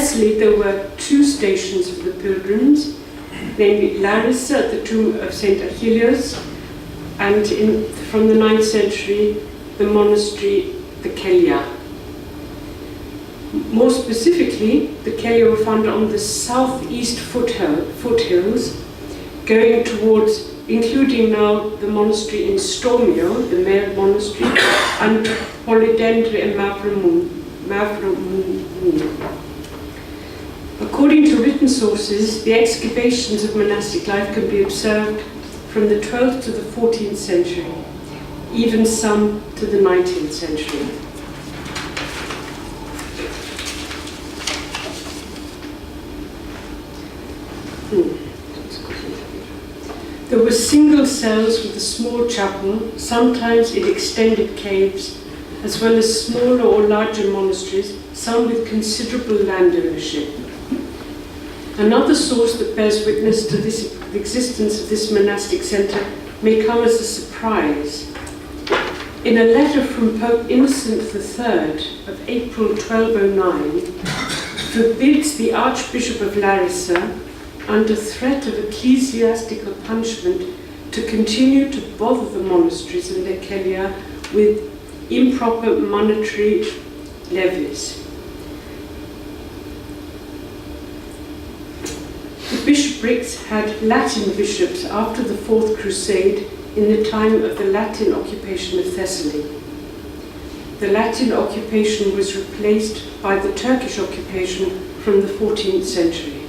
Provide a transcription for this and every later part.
Thessaly, there were two stations of the pilgrims, namely Larissa at the tomb of St. Achilles, and from the 9th century, the monastery, the Kelia. More specifically, the Kelia were found on the southeast foothills, going towards, including now the monastery in Stomio, the male monastery, and Polydendri and Mavromouni. According to written sources, the excavations of monastic life can be observed from the 12th to the 14th century, even some to the 19th century. There were single cells with a small chapel, sometimes in extended caves, as well as smaller or larger monasteries, some with considerable land ownership. Another source that bears witness to the existence of this monastic centre may come as a surprise. In a letter from Pope Innocent III of April 1209, forbids the Archbishop of Larissa, under threat of ecclesiastical punishment, to continue to bother the monasteries and their kelia with improper monetary levies. The bishoprics had Latin bishops after the Fourth Crusade in the time of the Latin occupation of Thessaly. The Latin occupation was replaced by the Turkish occupation from the 14th century.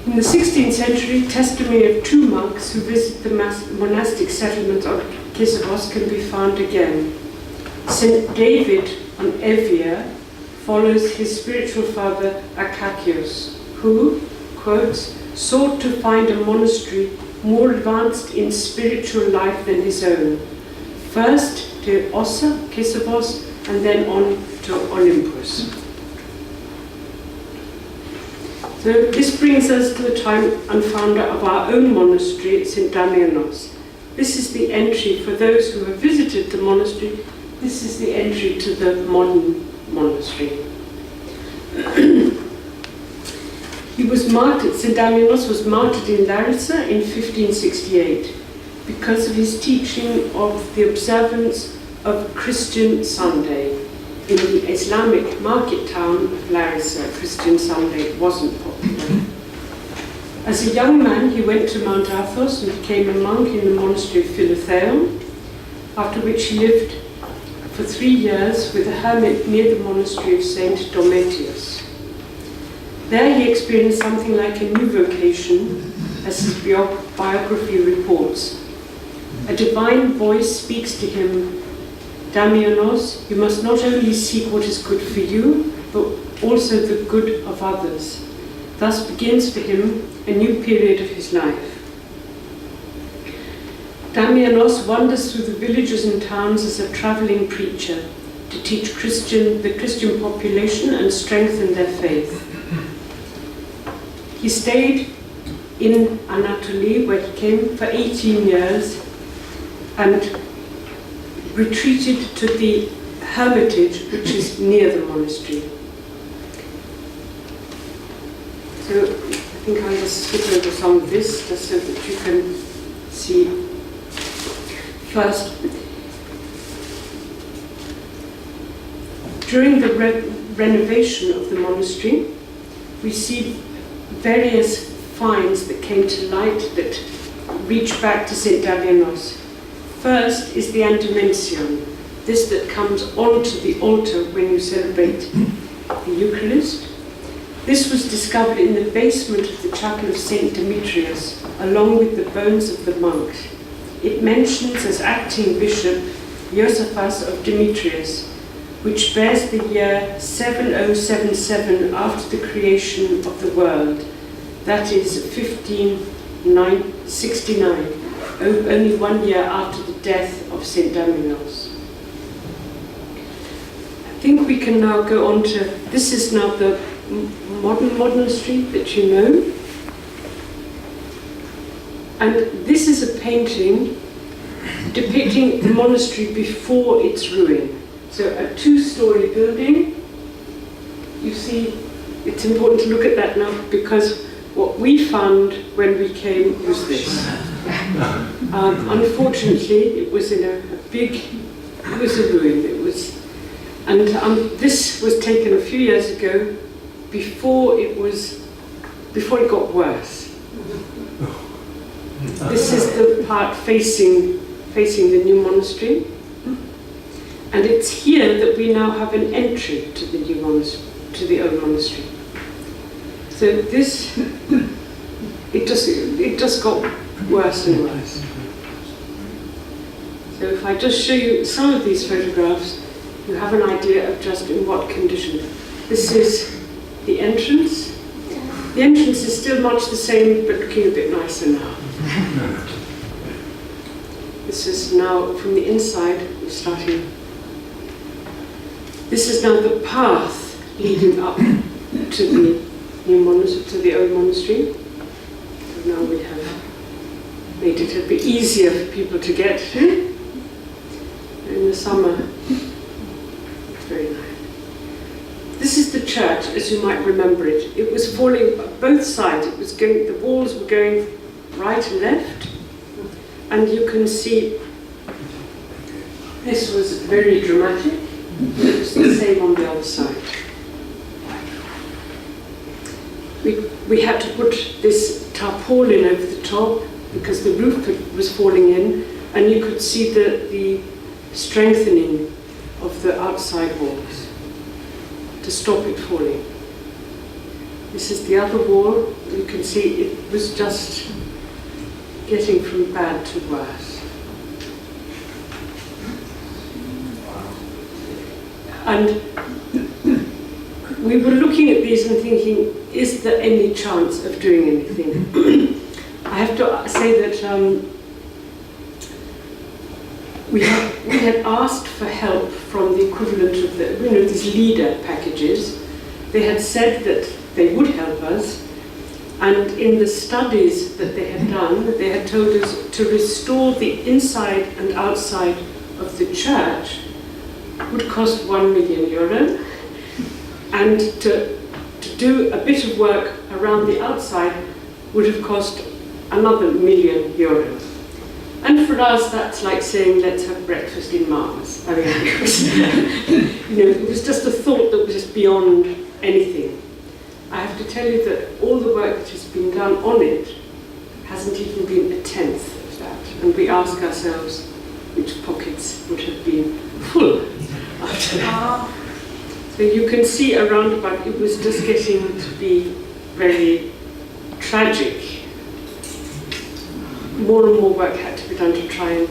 In the 16th century, testimony of two monks who visit the monastic settlement of Kisavos can be found again. St. David on Evia follows his spiritual father Akakios, who, quotes, sought to find a monastery more advanced in spiritual life than his own, first to Ossa, Kisavos, and then on to Olympus. So this brings us to the time and founder of our own monastery at St. Damianos. This is the entry for those who have visited the monastery. This is the entry to the modern monastery. He was martyred, St. Damianos was martyred in Larissa in 1568 because of his teaching of the observance of Christian Sunday. In the Islamic market town of Larissa, Christian Sunday wasn't popular. As a young man, he went to Mount Athos and became a monk in the monastery of Philotheon, after which he lived for 3 years with a hermit near the monastery of St. Domitius. There he experienced something like a new vocation, as his biography reports. A divine voice speaks to him, Damianos, you must not only seek what is good for you, but also the good of others. Thus begins for him a new period of his life. Damianos wanders through the villages and towns as a traveling preacher to teach the Christian population and strengthen their faith. He stayed in Anatolia, where he came for 18 years, and retreated to the hermitage, which is near the monastery. So I think I'll just skip over some of this, just so that you can see. First, during the renovation of the monastery, we see various finds that came to light that reach back to St. Damianos. First is the Antimension, this that comes onto the altar when you celebrate the Eucharist. This was discovered in the basement of the chapel of St. Demetrius, along with the bones of the monks. It mentions as acting bishop Josephus of Demetrius, which bears the year 7077 after the creation of the world, that is 1569. Only 1 year after the death of St. Damianos. I think we can now go on to, this is now the modern monastery that you know. And this is a painting depicting the monastery before its ruin. So a 2-story building you see, it's important to look at that now, because what we found when we came was this. Unfortunately, it was in a ruin. And this was taken a few years ago, before it got worse. This is the part facing the new monastery, and it's here that we now have an entry to the new monastery, to the old monastery. So this, it just got worse and worse. So if I just show you some of these photographs, you have an idea of just in what condition. This is the entrance. The entrance is still much the same, but looking a bit nicer now. This is now from the inside, we're starting. This is now the path leading up to the new monastery, to the old monastery. So now we have made it a bit easier for people to get to. In the summer, it's very nice. This is the church, as you might remember it. It was falling both sides. It was going, the walls were going right and left, and you can see this was very dramatic. It was the same on the other side. We had to put this tarpaulin over the top because the roof was falling in, and you could see the strengthening of the outside walls to stop it falling. This is the other wall. You can see it was just getting from bad to worse. And we were looking at these and thinking, is there any chance of doing anything? I have to say that we had asked for help from the equivalent of these leader packages. They had said that they would help us, and in the studies that they had done, they had told us to restore the inside and outside of the church would cost €1 million, and to do a bit of work around the outside would have cost another €1 million. And for us, that's like saying, let's have breakfast in Mars. I mean, it was just a thought that was just beyond anything. I have to tell you that all the work that has been done on it hasn't even been a tenth of that. And we ask ourselves which pockets would have been full after that. So you can see around about, it was just getting to be very tragic. More and more work had to be done to try and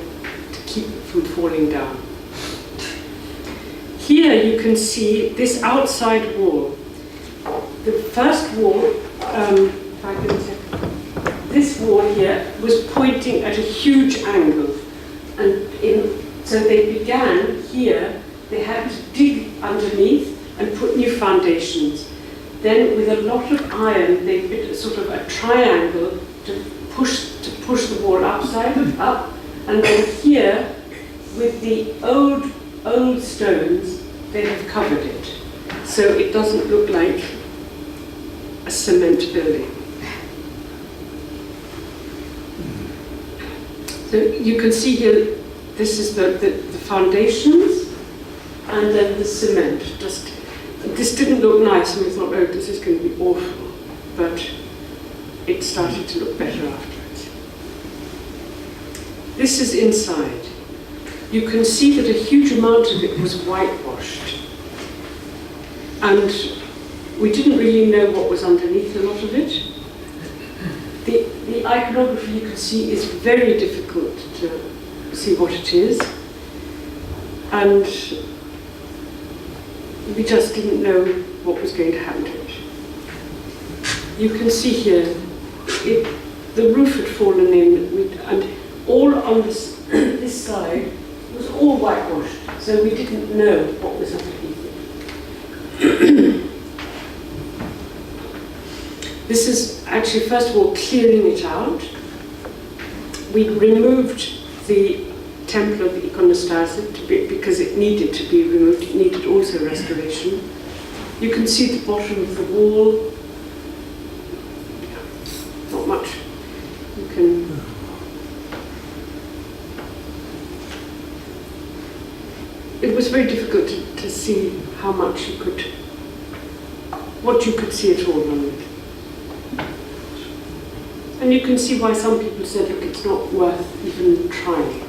to keep it from falling down. Here you can see this outside wall. The first wall, if I can say, this wall here was pointing at a huge angle, and so they began here. They had to dig underneath and put new foundations. Then, with a lot of iron, they built sort of a triangle to push the wall up, and then here, with the old stones, they have covered it, so it doesn't look like a cement building. So you can see here, this is the foundations, and then the cement. This didn't look nice, and we thought, oh, this is going to be awful, but it started to look better afterwards. This is inside. You can see that a huge amount of it was whitewashed, and we didn't really know what was underneath a lot of it. The iconography, you can see, is very difficult to see what it is, and we just didn't know what was going to happen to it. You can see here, the roof had fallen in, and all on this side was all whitewashed, so we didn't know what was underneath it. This is actually, first of all, clearing it out. We removed the temple of the iconostasis because it needed to be removed. It needed also restoration. You can see the bottom of the wall. Not much. You can. It was very difficult to see how much you could, what you could see at all on it. And you can see why some people said, look, it's not worth even trying.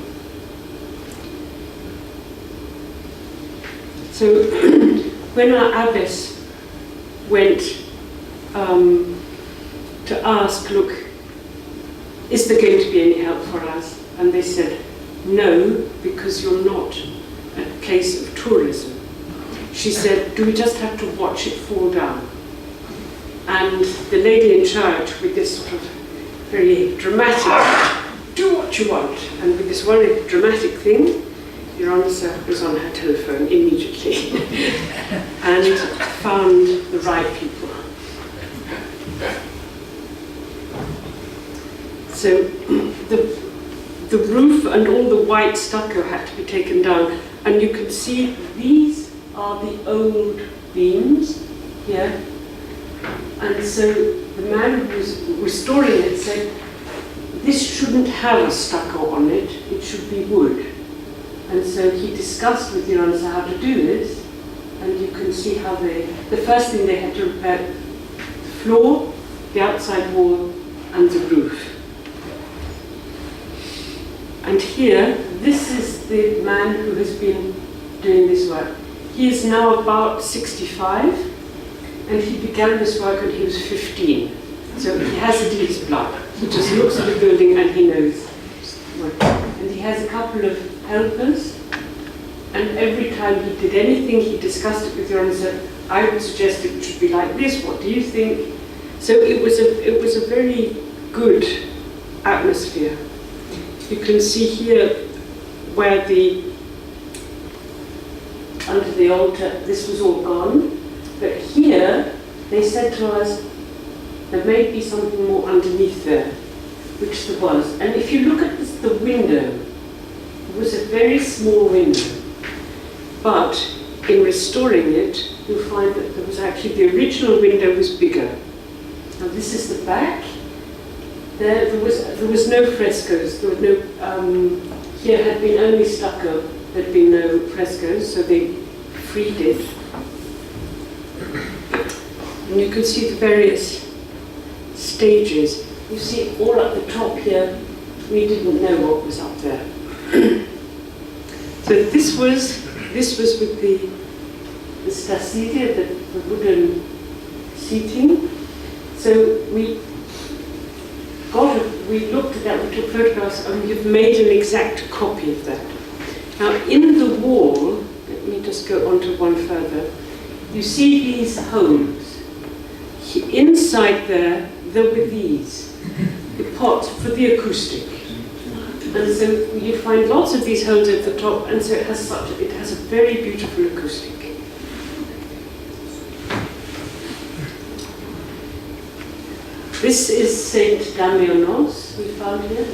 So when our abbess went to ask, look, is there going to be any help for us? And they said, no, because you're not a place of tourism. She said, do we just have to watch it fall down? And the lady in charge, with this sort of very dramatic, do what you want, and with this very dramatic thing, Your Honour was on her telephone immediately and found the right people. So the roof and all the white stucco had to be taken down, and you can see these are the old beams here. And so the man who was restoring it said, this shouldn't have a stucco on it, it should be wood. And so he discussed with Your Honour how to do this, and you can see how the first thing they had to repair the floor, the outside wall, and the roof. And here, this is the man who has been doing this work. He is now about 65, and he began this work when he was 15. So he has it in his blood. He just looks at the building and he knows. And he has a couple of helpers, and every time he did anything, he discussed it with Your Honour and said, I would suggest it should be like this, what do you think? So it was a very good atmosphere. You can see here where under the altar, this was all gone, but here they said to us, there may be something more underneath there, which there was. And if you look at the window, it was a very small window, but in restoring it, you'll find that there was actually, the original window was bigger. Now this is the back. There was no frescoes. There was no. Here had been only stucco. There had been no frescoes, so they freed it. And you can see the various stages. You see all at the top here. We didn't know what was up there. So this was with the stasidia, the wooden seating. So we looked at that, we took photographs, and we've made an exact copy of that. Now in the wall, let me just go on to one further, you see these holes. Inside there were these, the pots for the acoustic. And so you find lots of these holes at the top, and so it has a very beautiful acoustic. This is Saint Damianos we found here.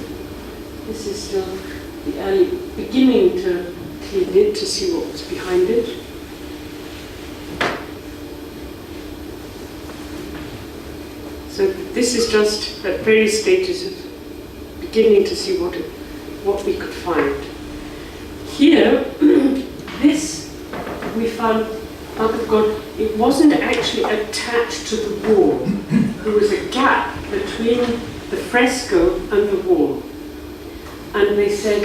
This is still the early beginning to clean it to see what was behind it. So this is just at various stages of beginning to see what we could find. Here, this we found, oh God, it wasn't actually attached to the wall. There was a gap between the fresco and the wall. And they said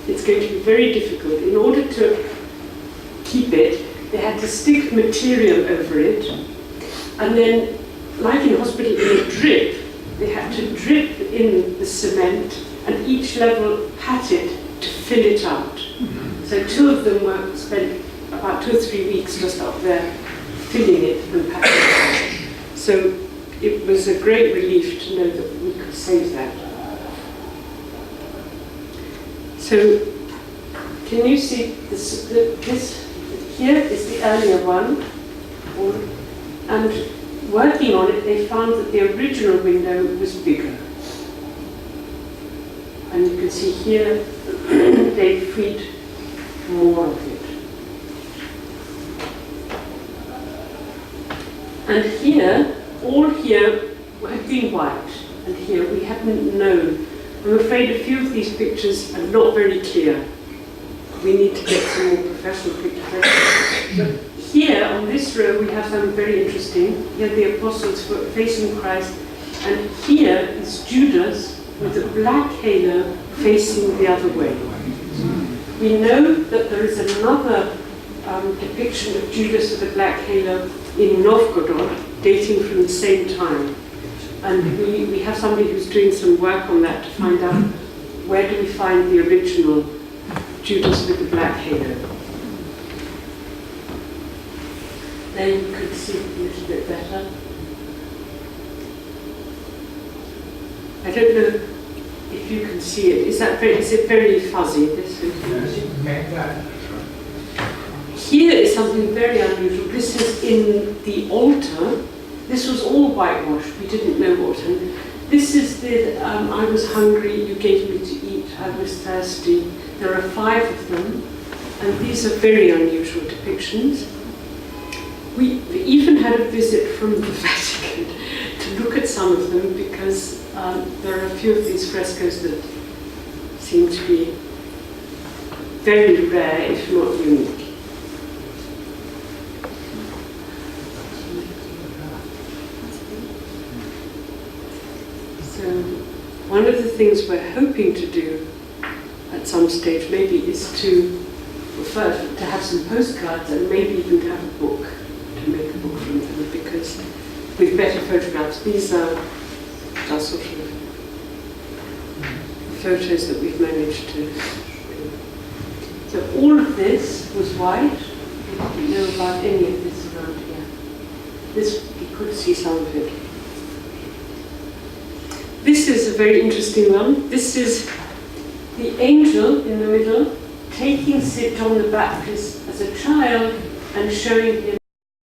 it's going to be very difficult. In order to keep it, they had to stick material over it, and then, like in hospital, in a drip, they had to drip in the cement, and each level pat it to fill it out. So two of them were spent about 2 or 3 weeks just up there filling it and patting it out. So it was a great relief to know that we could save that. So can you see this here is the earlier one, and working on it they found that the original window was bigger. And you can see here they freed more of it. And here, all here had been white, and here we hadn't known. I'm afraid a few of these pictures are not very clear. We need to get some more professional pictures. But here, on this row, we have something very interesting. Here the apostles were facing Christ, and here is Judas with a black halo facing the other way. We know that there is another depiction of Judas with a black halo in Novgorod, dating from the same time. And we have somebody who's doing some work on that to find out where do we find the original Judas with the black halo. There you could see it a little bit better. I don't know if you can see it. Is it very fuzzy? This Yes. Here is something very unusual. This is in the altar. This was all whitewashed. We didn't know what. And this is the I was hungry, you gave me to eat, I was thirsty. There are 5 of them, and these are very unusual depictions. We even had a visit from the Vatican to look at some of them because there are a few of these frescoes that seem to be very rare, if not unique. So one of the things we're hoping to do at some stage maybe is to have some postcards and maybe even to have a book, to make a book from them, because with better photographs, these are sort of photos that we've managed to do. So all of this was white. We didn't know about any of this around here. This, you could see some of it. This is a very interesting one. This is the angel in the middle taking St. John the Baptist as a child and showing him